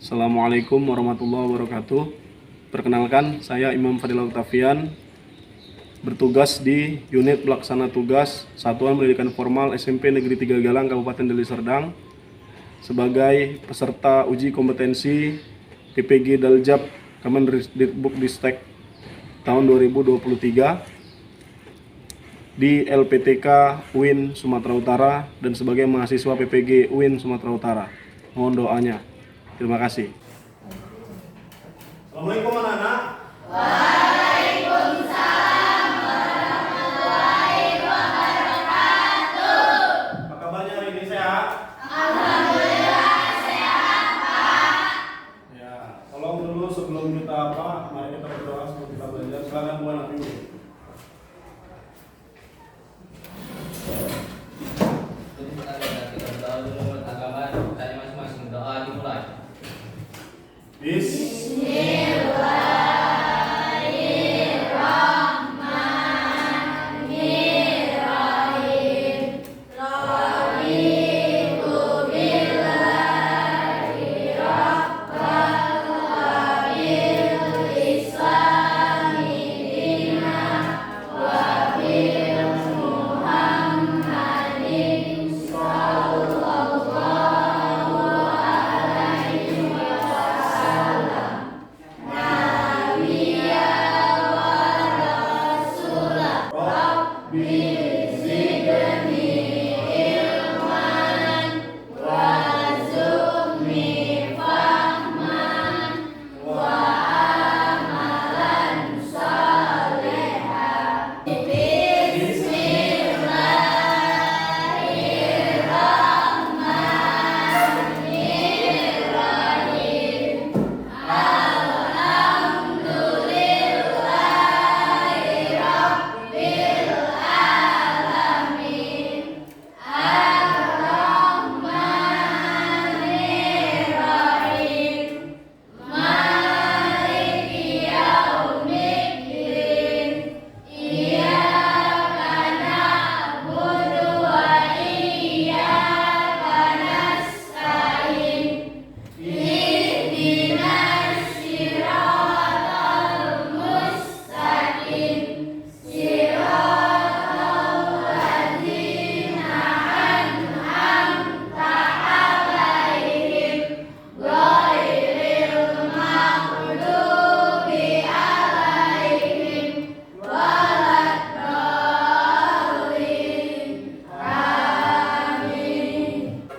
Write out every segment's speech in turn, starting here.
Assalamualaikum warahmatullahi wabarakatuh. Perkenalkan, saya Imam Fadil Octavian, bertugas di unit pelaksana tugas Satuan Pendidikan Formal SMP Negeri 3 Galang, Kabupaten Deli Serdang, sebagai peserta uji kompetensi PPG Daljab Kemendikbudristek tahun 2023 di LPTK UIN Sumatera Utara dan sebagai mahasiswa PPG UIN Sumatera Utara. Mohon doanya. Terima kasih. Assalamualaikum anak-anak. Waalaikumsalam warahmatullahi wabarakatuh. Apa kabarnya hari ini, sehat? Alhamdulillah sehat, Pak. Ya, tolong dulu sebelum kita mari kita berdoa sebelum kita belajar. Silakan Bu Anak dulu. Kita berdoa dulu menurut agama dari masing-masing. Doa dimulai.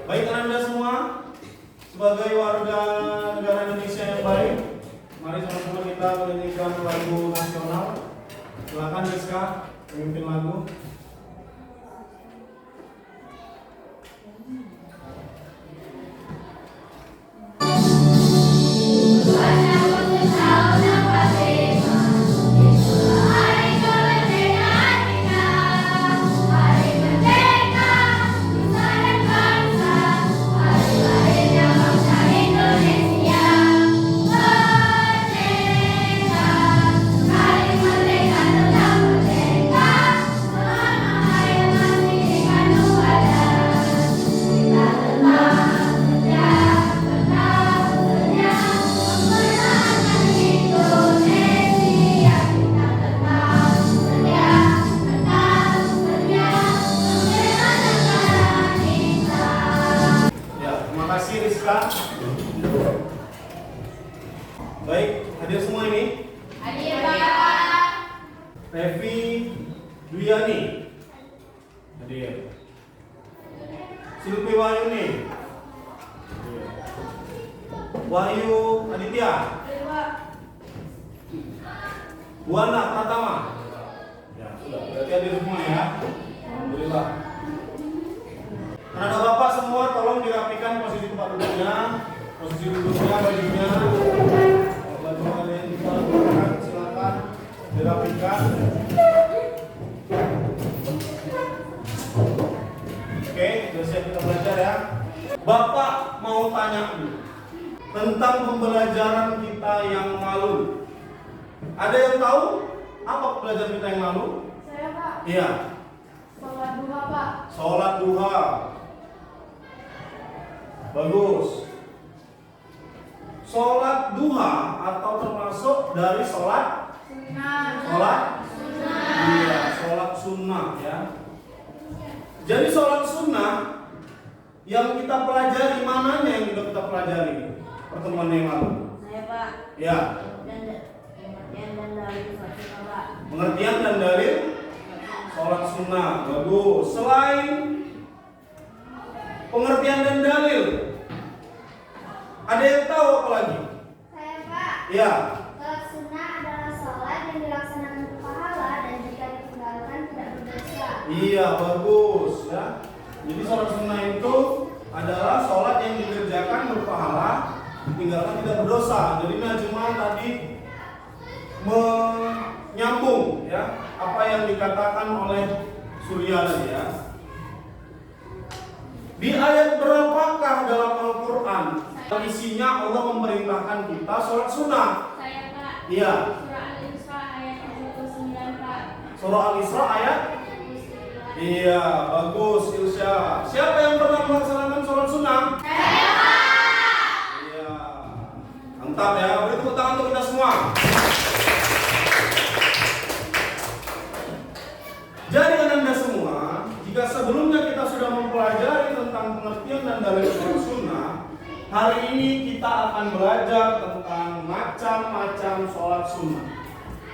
Baik Anda semua, sebagai warga negara Indonesia yang baik, mari sama-sama kita menyanyikan lagu nasional. Silakan Rizka, memimpin lagu. Terima kasih Rizka. Baik, hadir semua ini. Hadir, Pak. Revi Duyani. Hadir. Silvi Wahyuni. Hadir. Wahyu Aditya. Buana Pratama. Ya, sudah. Berarti hadir semua ya. Alhamdulillah. Anak bapak semua tolong dirapikan posisi tempat duduknya, posisi duduknya, bajunya. Kalau baju kalian juga gunakan, silakan dirapikan. Oke, sudah siap kita belajar ya. Bapak mau tanya dulu tentang pembelajaran kita yang lalu. Ada yang tahu apa pembelajaran kita yang lalu? Saya, Pak. Iya, Sholat duha, Pak. sholat duha. Bagus. sholat duha atau termasuk dari sholat iya, sholat sunnah ya. Jadi sholat sunnah yang kita pelajari, mananya yang kita pelajari pertemuan yang lalu? Saya Pak. Ya. Pengertian dan dalil sholat sunnah Pak. Pengertian dan dalil sholat sunnah, bagus. Selain pengertian dan dalil, ada yang tahu apa lagi? Saya Pak. Ya. Sholat sunnah adalah sholat yang dilaksanakan berpahala dan jika ditinggalkan tidak berdosa. Iya, bagus ya. Jadi sholat sunnah itu adalah sholat yang dikerjakan berpahala, ditinggalkan tidak berdosa. Jadi Najma tadi menyambung ya apa yang dikatakan oleh Surya tadi ya. Di ayat berapakah dalam Al-Quran isinya Allah memerintahkan kita sholat sunnah? Saya Pak. Iya. Surah Al-Isra ayat 29 Pak. Surah Al-Isra ayat. Iya, bagus Ilsya. Siapa yang pernah melaksanakan sholat sunnah? Saya Pak. Iya. Mantap ya. Beri tepuk tangan untuk kita semua. Jadi Anda semua, jika sebelumnya kita sudah mempelajari tentang pengertian dan dalil sholat sunnah, hari ini kita akan belajar tentang macam-macam sholat sunnah.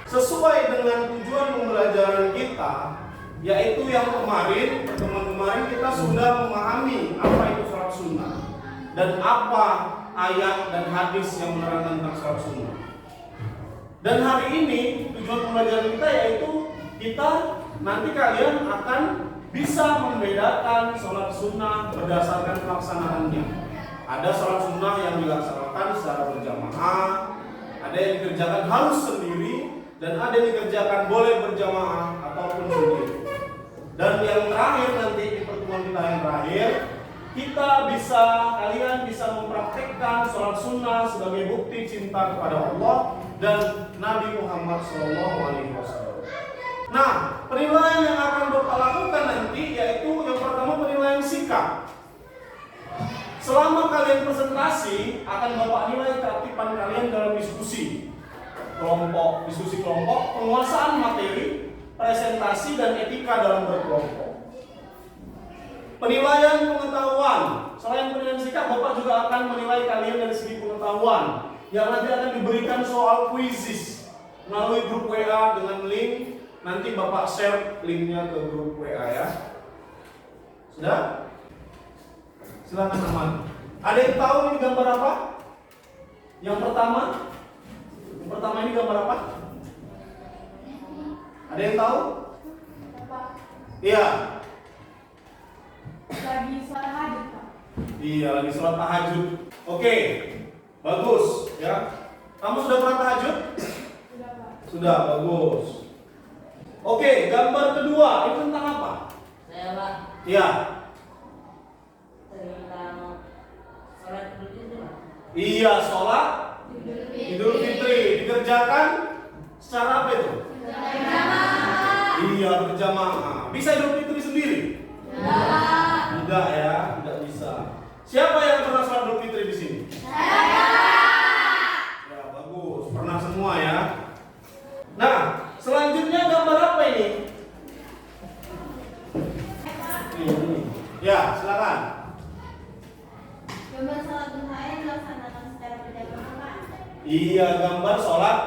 Sesuai dengan tujuan pembelajaran kita, yaitu yang kemarin, pertemuan kemarin kita sudah memahami apa itu sholat sunnah dan apa ayat dan hadis yang menerangkan tentang sholat sunnah. Dan hari ini tujuan pembelajaran kita yaitu kita nanti kalian akan bisa membedakan sholat sunnah berdasarkan pelaksanaannya. Ada sholat sunnah yang dilaksanakan secara berjamaah, ada yang dikerjakan harus sendiri, dan ada yang dikerjakan boleh berjamaah ataupun sendiri. Dan yang terakhir nanti di pertemuan kita yang terakhir, kalian bisa mempraktikkan sholat sunnah sebagai bukti cinta kepada Allah dan Nabi Muhammad SAW. Nah, penilaian yang akan Bapak lakukan nanti yaitu yang pertama penilaian sikap. Selama kalian presentasi, akan Bapak nilai keaktifan kalian dalam diskusi kelompok, penguasaan materi, presentasi dan etika dalam berkelompok. Penilaian pengetahuan. Selain penilaian sikap, Bapak juga akan menilai kalian dari segi pengetahuan yang nanti akan diberikan soal kuisis melalui grup WA dengan link. Nanti Bapak share linknya ke grup WA ya. Sudah? Silakan aman. Ada yang tahu ini gambar apa? Yang pertama ini gambar apa? Ada yang tahu? Pak. Iya. Lagi sholat tahajud Pak. Iya, lagi sholat tahajud. Oke, bagus ya. Kamu sudah pernah tahajud? Sudah Pak. Sudah, bagus. Oke, gambar kedua itu tentang apa? Saya Pak. Iya. Tentang sholat Idul Fitri Pak. Iya, sholat Idul Fitri dikerjakan secara apa itu? Iya, berjamaah. Bisa Idul Fitri sendiri? Tidak ya, tidak bisa. Siapa yang pernah sholat Idul Fitri di sini? Ya, bagus. Pernah semua ya. Nah, selanjutnya gambar apa ini? Ini. Ya, silakan. Gambar sholat duha yang dilaksanakan secara berjamaah Pak. Iya, gambar sholat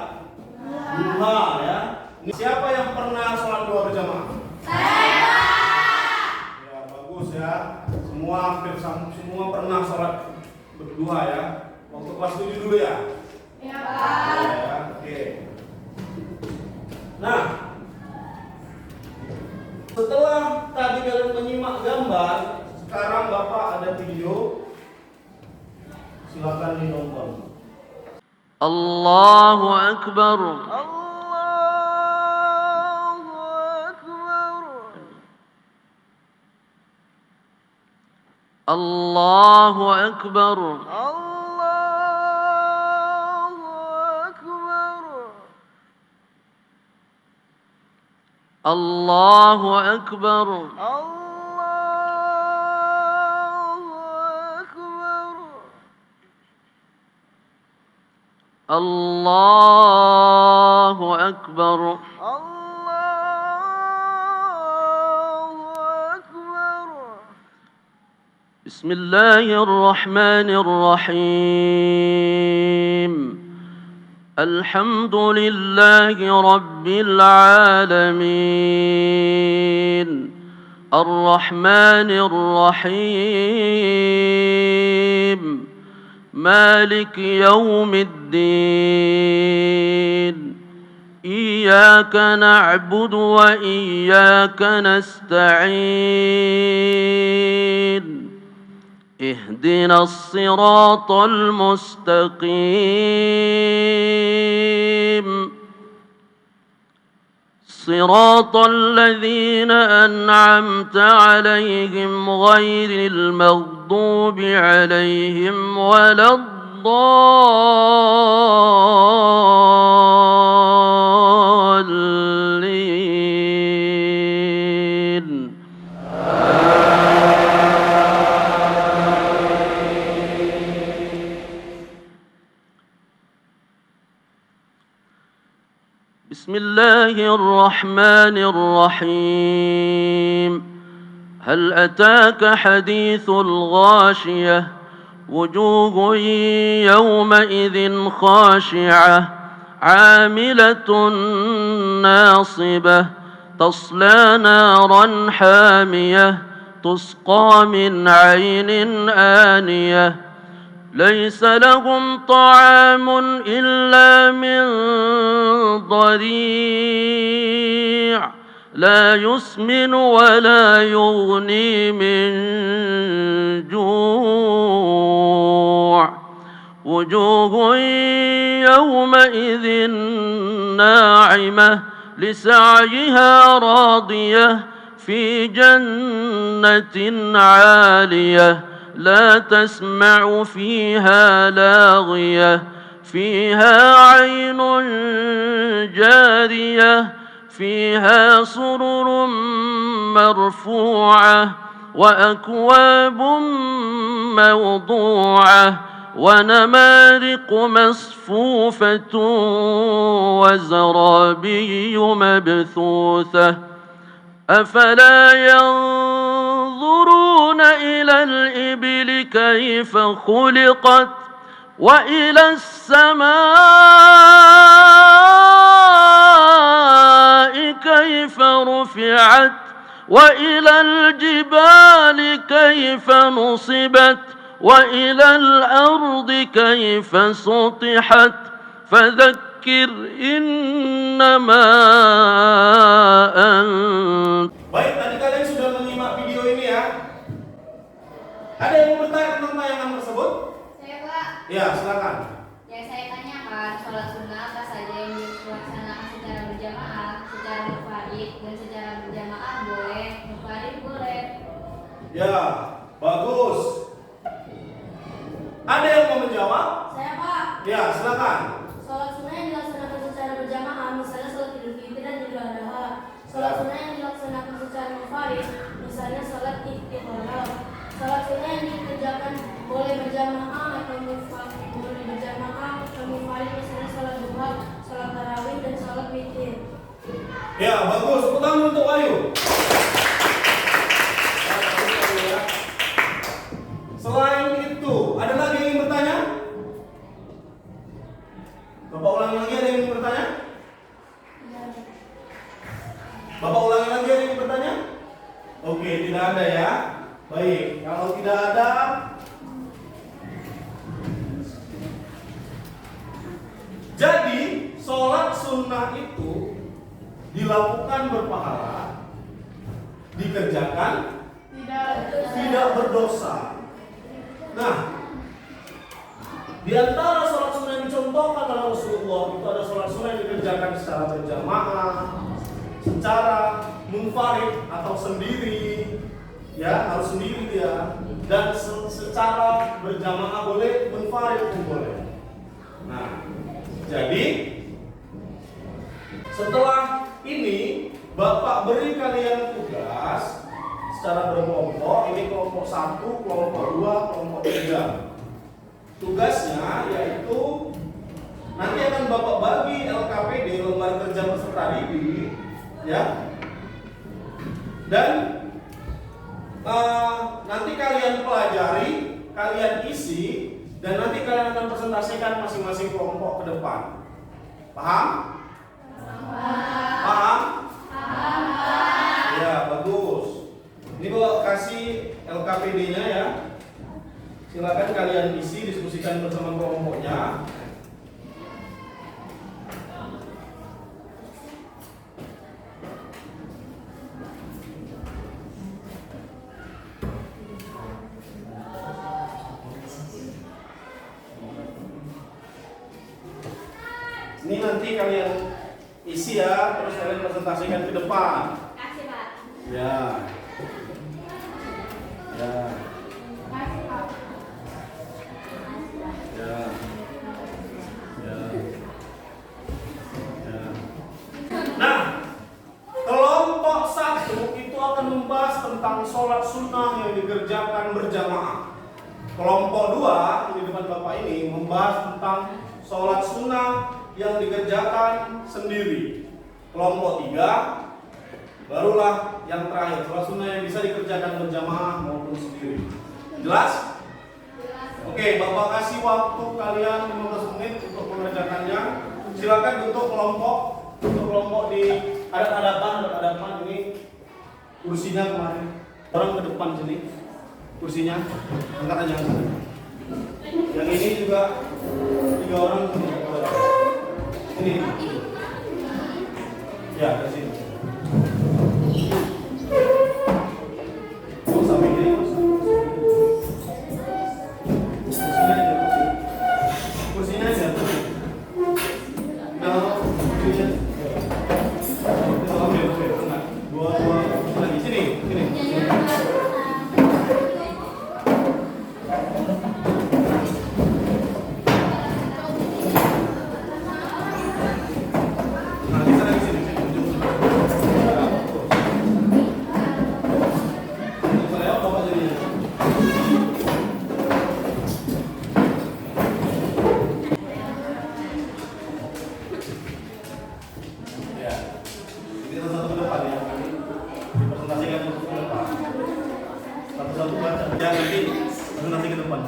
duha ya. Ini siapa yang pernah sholat duha berjamaah? Saya. Ya, bagus ya. Semua pernah sholat berduha ya. Waktu kelas 7 dulu ya. Iya Pak. Ya, oke. Nah, setelah tadi kalian menyimak gambar, sekarang Bapak ada video. Silakan ditonton. Allahu Akbar. Allahu Akbar. Allahu Akbar. الله أكبر. بسم الله الرحمن الرحيم. الحمد لله رب العالمين الرحمن الرحيم مالك يوم الدين إياك نعبد وإياك نستعين اهدنا الصراط المستقيم صراط الذين أنعمت عليهم غير المغضوب عليهم ولا الضالين. بسم الله الرحمن الرحيم. هل أتاك حديث الغاشية وجوه يومئذ خاشعة عاملة ناصبة تصلى نارا حامية تسقى من عين آنية ليس لهم طعام إلا من ضريع لا يسمن ولا يغني من جوع وجوه يومئذ ناعمة لسعيها راضية في جنة عالية لا تسمع فيها لاغية فيها عين جارية فيها سرر مرفوعة وأكواب موضوعة ونمارق مصفوفة وزرابي مبثوثة أفلا ينظرون إلى الإبل كيف خلقت وإلى السماء كيف رفعت وإلى الجبال كيف نصبت وإلى الأرض كيف سطحت فذكر إنما أنت. Baik, tadi kalian sudah menyimak video ini ya. Ada yang mau bertanya tentang tayangan tersebut? Saya Pak, Ya, silakan. yang saya tanyakan, sholat sunnah apa saja yang dilaksanakan secara berjamaah, secara munfarid dan secara berjamaah boleh, munfarid boleh. Ya, bagus. Ada yang mau menjawab? Saya Pak, Ya, silakan. sholat sunnah yang dilaksanakan secara berjamaah, misalnya sholat Idul Fitri dan Idul Adha. Sholat sunnah yang dilaksanakan secara munfarid, misalnya sholat istiqomah. Sholat sunnah yang dikerjakan boleh berjamaah atau munfarid, boleh berjamaah atau munfarid, misalnya sholat duha, sholat tarawih dan sholat witir. Ya, bagus. Tepuk tangan untuk Ayu. Selain itu, ada lagi yang ingin bertanya? Bapak ulangi lagi, ada yang ingin bertanya? Bapak ulangi lagi, ada yang ingin bertanya? Oke, tidak ada ya. Baik, kalau tidak ada, jadi sholat sunnah itu dilakukan berpahala, dikerjakan tidak berdosa. Nah, di antara sholat sunnah yang dicontohkan oleh Rasulullah itu ada sholat sunnah yang dikerjakan secara berjamaah, secara munfarid atau sendiri, ya harus sendiri dia, dan secara berjamaah boleh, munfarid pun boleh. Nah, jadi setelah ini Bapak beri kalian tugas secara berkelompok. Ini kelompok 1, kelompok 2, kelompok 3. Tugasnya yaitu Bapak bagi LKPD, lembar kerja peserta didik, ya. Dan nanti kalian pelajari, kalian isi, dan nanti kalian akan presentasikan masing-masing kelompok ke depan. Paham? Paham? Ya, bagus. Ini Bapak kasih LKPD-nya ya. Silakan kalian isi, diskusikan bersama kelompoknya. Ini nanti kalian isi ya, terus kalian presentasikan ke depan. Kasih Pak. Ya. Ya. Kasih Pak. Ya. Ya. Ya. Nah, kelompok 1 itu akan membahas tentang sholat sunnah yang dikerjakan berjamaah. Kelompok 2 di depan Bapak ini membahas tentang sholat sunnah yang dikerjakan sendiri. Kelompok 3 barulah yang terakhir, sholat sunnah yang bisa dikerjakan berjamaah maupun sendiri. Jelas? Oke, Bapak kasih waktu kalian 15 menit untuk mengerjakannya. Silakan untuk kelompok di hadap-hadapan ini kursinya kemarin. Orang ke depan sini. Kursinya angkat aja. Yang ini juga 3 orang ini. Ya, ke sini. Oh, sampai ini. Kursinya aja. Nah, kursinya. Oke, tenang. Dua lagi sini. Nah, kita lagi sini. Saya bapak jadinya. Ya, ini satu ke depan ya. Dipresentasikan untuk ke depan. Satu-satu baca. Ya, nanti presentasi ke depan.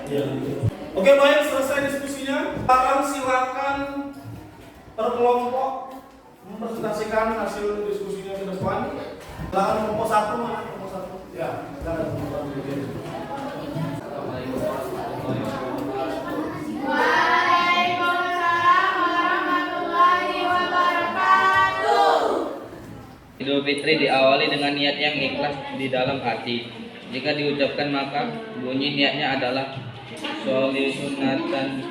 Ya. Oke, baik, selesai diskusinya. Sekarang silakan per kelompok mempresentasikan hasil diskusinya ke depan. Silakan kelompok 1 mana? Kelompok 1. Ya, silakan kelompok 1. Waalaikumsalam warahmatullahi wabarakatuh. Idul Fitri diawali dengan niat yang ikhlas di dalam hati. Jika diucapkan maka bunyi niatnya adalah sholli sunatan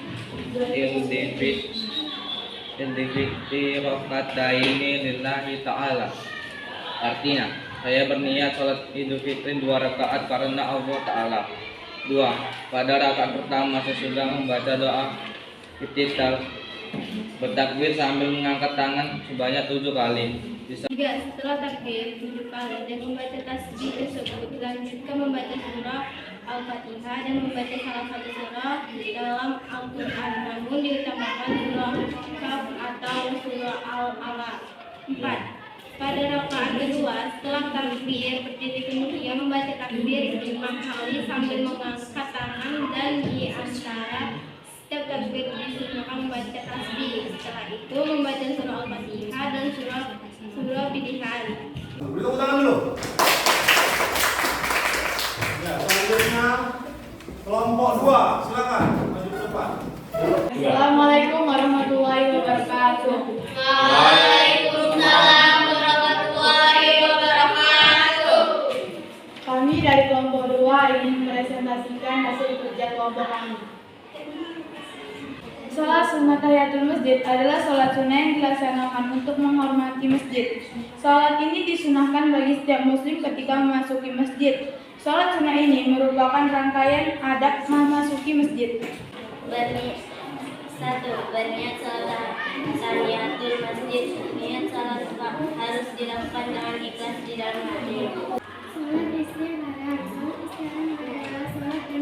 ilfitri rokataini lillahi ta'ala. Artinya, saya berniat sholat Idul Fitri 2 rakaat karena Allah Ta'ala. 2. Pada rakaat pertama sesudah membaca doa iftitah bertakbir sambil mengangkat tangan sebanyak 7 kali. 3. Setelah takbir 7 kali dan membaca tasbih tersebut, dilanjutkan membaca surah Al-Fatihah dan membaca salah satu surah dalam Al-Quran, namun diutamakan surah Kaf atau surah Al-Alaq. 4. Pada rakaat kedua setelah takbir berdiri kemudian membaca takbir 5 kali sambil mengangkat tangan, dan di antara setiap takbir disunahkan membaca tasbih. Setelah itu membaca surah Al-Fatihah dan surah pilihan. Beri tepuk tangan dulu. Ya, selanjutnya kelompok 2, silakan maju ke depan. Assalamualaikum warahmatullahi wabarakatuh. Waalaikumsalam warahmatullahi wabarakatuh. Kami dari kelompok 2 ingin mempresentasikan hasil kerja kelompok kami. Sholat sunnah tahiyatul masjid adalah sholat sunnah yang dilaksanakan untuk menghormati masjid. Sholat ini disunahkan bagi setiap muslim ketika memasuki masjid. Sholat sunnah ini merupakan rangkaian adab memasuki masjid. 1. Berniat sholat tahiyatul masjid. Niat sholat harus dilakukan dengan ikhlas di dalam hati. Sholat istighfar. Sholat istighfar adalah sholat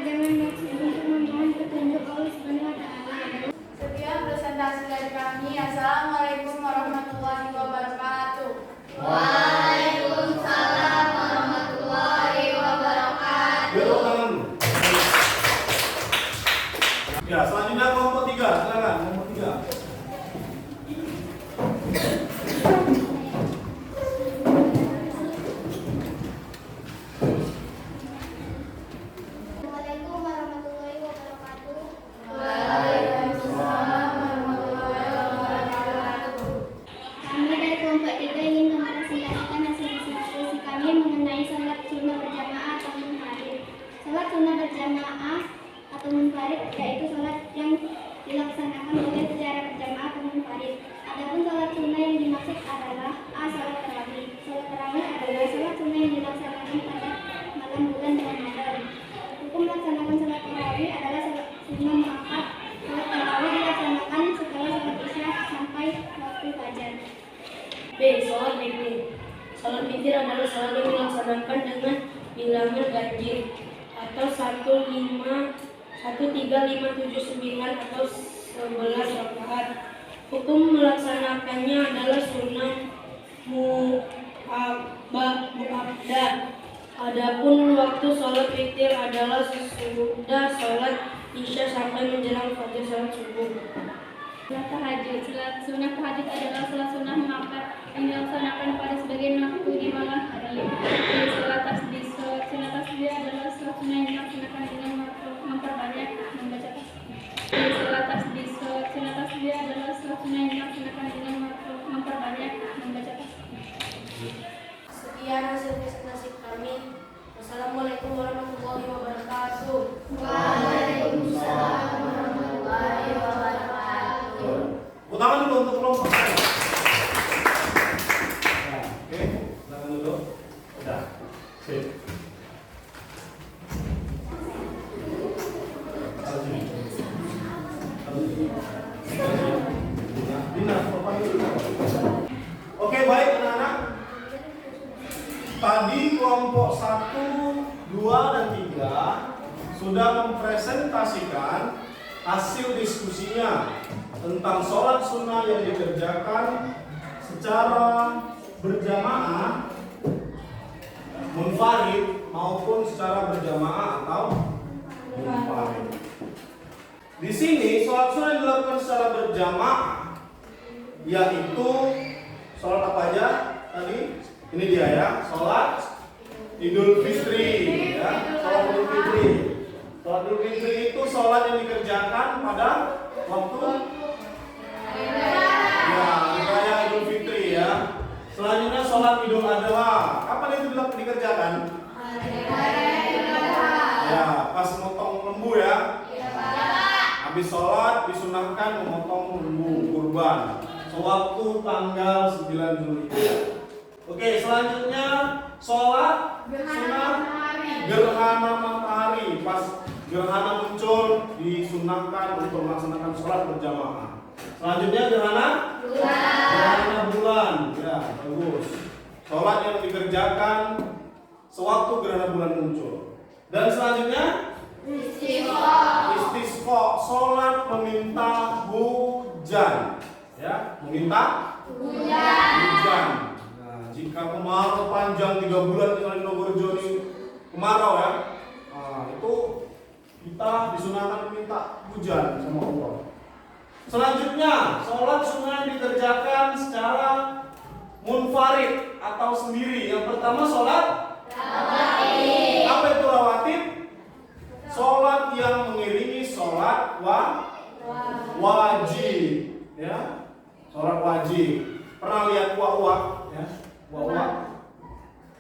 dengan maksud untuk memohon petunjuk Allah Subhanahu wa taala. Sekian presentasi dari kami. Assalamualaikum warahmatullahi wabarakatuh. Waalaikumsalam warahmatullahi wabarakatuh. Tepuk tangan. Ya, selanjutnya kelompok 3, silakan kelompok 3. Assalamualaikum warahmatullahi wabarakatuh. Kami dari kelompok 3 ingin mempresentasikan hasil diskusi kami mengenai sholat sunnah berjamaah atau munfarid. Sholat sunnah berjamaah atau munfarid yaitu sholat yang dilaksanakan oleh secara berjamaah atau munfarid. Adapun sholat sunnah yang dimaksud adalah sholat tarawih. Sholat tarawih adalah sholat sunnah yang dilaksanakan pada malam bulan Ramadan. Hukum melaksanakan sholat tarawih adalah sholat sunnah muakkad. Sholat tarawih dilaksanakan setelah sholat isya sampai waktu fajar. B. Sholat witir. Sholat witir adalah sholat yang dilaksanakan dengan bilangan ganjil atau 1, 3, 5, 7, 9 atau 11 rakaat. Hukum melaksanakannya adalah sunnah mu'abbadah. Adapun waktu sholat witir adalah sesudah sholat isya sampai menjelang fajar sholat subuh. Sholat tahajud. Sholat sunnah tahajud adalah sholat sunnah muakkad yang dilaksanakan pada sebagian waktu di malam hari. Sholat tasbih. Sholat sunnah tasbih adalah sholat sunnah yang dilaksanakan dengan memperbanyak membaca tasbih. Sholat tasbih. Sholat sunnah tasbih adalah sholat sunnah yang dilaksanakan dengan memperbanyak membaca tasbih. Sekian hasil presentasi kami. Wassalamualaikum warahmatullahi wabarakatuh. Waalaikumsalam warahmatullahi wabarakatuh. Utama dulu untuk kelompok saya. Nah, oke, silakan dulu. Udah. Sip. Dina, papan dulu. Oke, baik anak-anak. Tadi kelompok 1, 2, dan 3 sudah mempresentasikan hasil diskusinya tentang sholat sunnah yang dikerjakan secara berjamaah, munfarid maupun secara berjamaah atau munfarid. Di sini sholat sunnah yang dilakukan secara berjamaah yaitu sholat apa aja tadi? Ini dia ya, sholat Idul Fitri ya, sholat Idul Fitri. Sholat Idul Fitri itu sholat yang dikerjakan pada waktu ya, raya Idul Fitri ya. Selanjutnya sholat Idul Adha. Kapan itu dikerjakan? Ya, pas motong lembu ya. Habis sholat disunahkan memotong lembu kurban sewaktu tanggal 9 Zulhijjah. Oke, selanjutnya sholat sunnah gerhana matahari. Pas gerhana muncul disunahkan untuk melaksanakan sholat berjamaah. Selanjutnya gerhana bulan. Ya, bagus. Sholat yang dikerjakan sewaktu gerhana bulan muncul. Dan selanjutnya istisqa, sholat meminta hujan. Ya, meminta hujan. Jika kemarau panjang 3 bulan di Nogorejo ini kemarau ya, nah, itu kita disunahkan meminta hujan sama Allah. Selanjutnya, sholat sunnah yang dikerjakan secara munfarid atau sendiri. Yang pertama sholat rawatib. Apa itu rawatib? Sholat yang mengiringi sholat wajib, ya, sholat wajib. Pernah lihat wak ya? Wak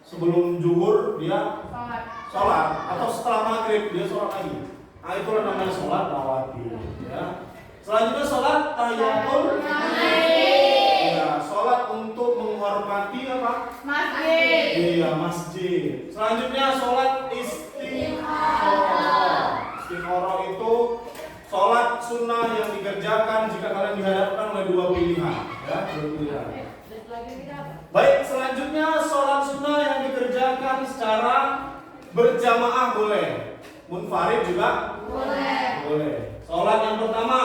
sebelum zuhur dia sholat atau setelah maghrib dia sholat lagi. Nah, itulah namanya sholat rawatib. Ya. Selanjutnya sholat tahiyatul masjid. Ya, sholat untuk menghormati apa? Masjid. Iya, masjid. Selanjutnya sholat istikharah. Istikharah itu sholat sunnah yang dikerjakan jika kalian dihadapkan oleh dua pilihan. Ya, dua pilihan. Baik, selanjutnya sholat sunnah yang dikerjakan secara berjamaah boleh. Munfarid juga boleh. Sholat yang pertama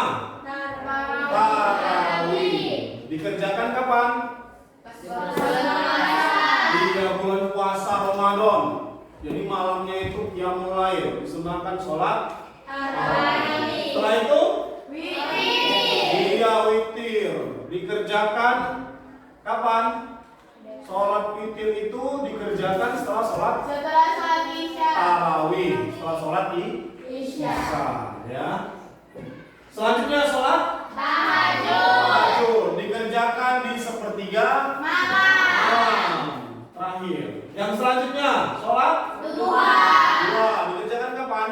tarawih. Dikerjakan kapan? Di bulan puasa Ramadan. Jadi malamnya itu qiyamul lail, disunahkan sholat tarawih. Setelah itu witir. Dikerjakan kapan? Sholat witir itu dikerjakan setelah sholat tarawih, setelah sholat isya. Ya. Selanjutnya sholat tahajud dikerjakan di sepertiga malam terakhir. Yang selanjutnya sholat duha dikerjakan kapan?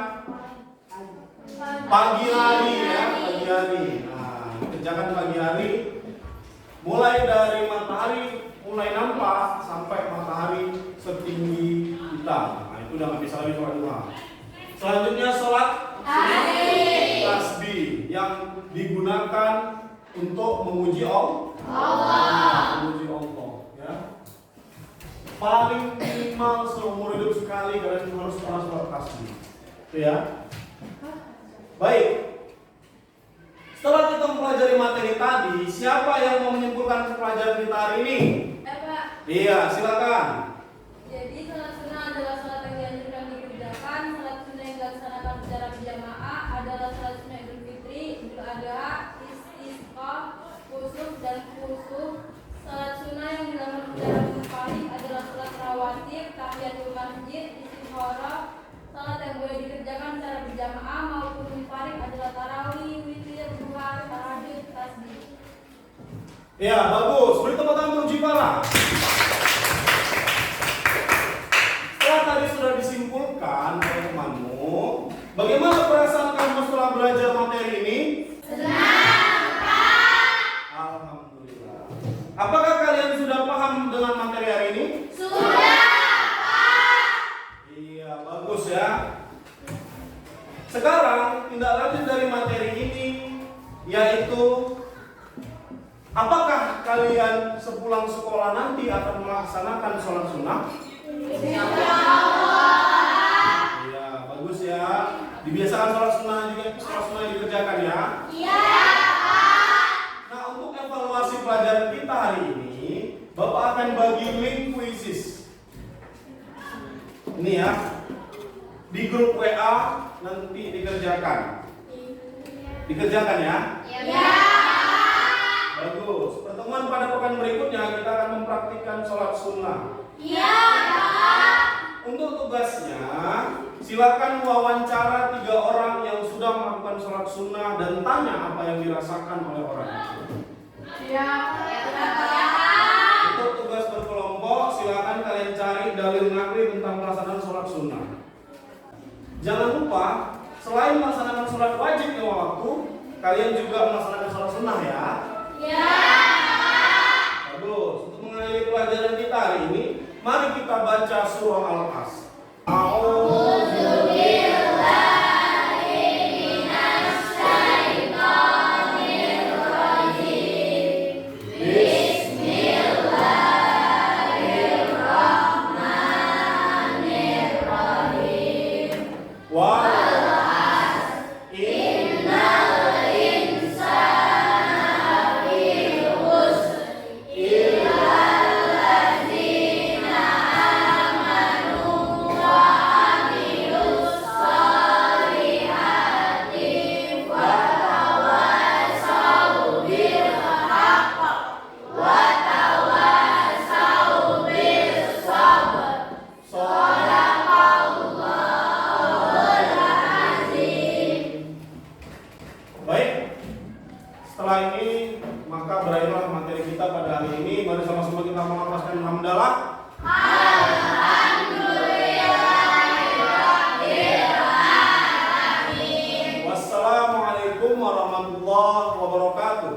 Pagi hari ya, pagi hari. Nah, dikerjakan pagi hari mulai dari matahari mulai nampak sampai matahari setinggi kita. Nah, itu udah nggak bisa lagi sholat duha. Selanjutnya sholat tasbih yang digunakan untuk memuji Allah. Memuji Allah, ya. Paling minimal seumur hidup sekali kalian harus pernah sholat tasbih. Itu ya. Baik. Setelah kita mempelajari materi tadi, siapa yang mau menyimpulkan pelajaran kita hari ini? Iya, silakan. Jadi sholat sunnah adalah sholat yang dianjurkan dikerjakan. Sholat sunnah yang dilaksanakan secara berjamaah adalah sholat sunnah Idul Fitri, Idul Adha, Istisqa, Kusuf dan Kusuf. Sholat sunnah yang dilakukan secara munfarid adalah sholat rawatib, tahiyatul masjid, istikharah. Sholat yang boleh dikerjakan secara berjamaah maupun munfarid adalah tarawih, witir, duha, tahajud, tasbih. Ya, bagus. Beri tepuk tangan untuk Jipara. Setelah tadi sudah disimpulkan oleh temanmu, bagaimana perasaan kamu setelah belajar materi ini? Senang, Alhamdulillah. Apakah kalian sudah paham dengan materi hari ini? sudah, Pak. Iya, bagus ya. Sekarang tindak lanjut dari materi ini yaitu apakah kalian sepulang sekolah nanti akan melaksanakan sholat sunnah? Iya, bagus ya. Dibiasakan sholat sunnah juga, sholat sunnah dikerjakan ya. Iya. Nah, untuk evaluasi pelajaran kita hari ini, Bapak akan bagi link quizzes. Ini ya, di grup WA nanti dikerjakan. Dikerjakan ya. Iya. Bagus. Pertemuan pada pekan berikutnya kita akan mempraktikkan sholat sunnah. Iya, Pak. Untuk tugasnya, silakan wawancara 3 orang yang sudah melakukan sholat sunnah dan tanya apa yang dirasakan oleh orang itu. Ya. Untuk tugas berkelompok, silakan kalian cari dalil naqli tentang pelaksanaan sholat sunnah. Jangan lupa, selain melaksanakan sholat wajib lima waktu, kalian juga melaksanakan sholat sunnah ya. Ya. Bagus. Untuk mengakhiri pelajaran kita hari ini, mari kita baca surah Al-Asr. Baik, setelah ini maka berakhirlah materi kita pada hari ini. Mari sama-sama kita melafazkan hamdalah. Wassalamualaikum warahmatullahi wabarakatuh.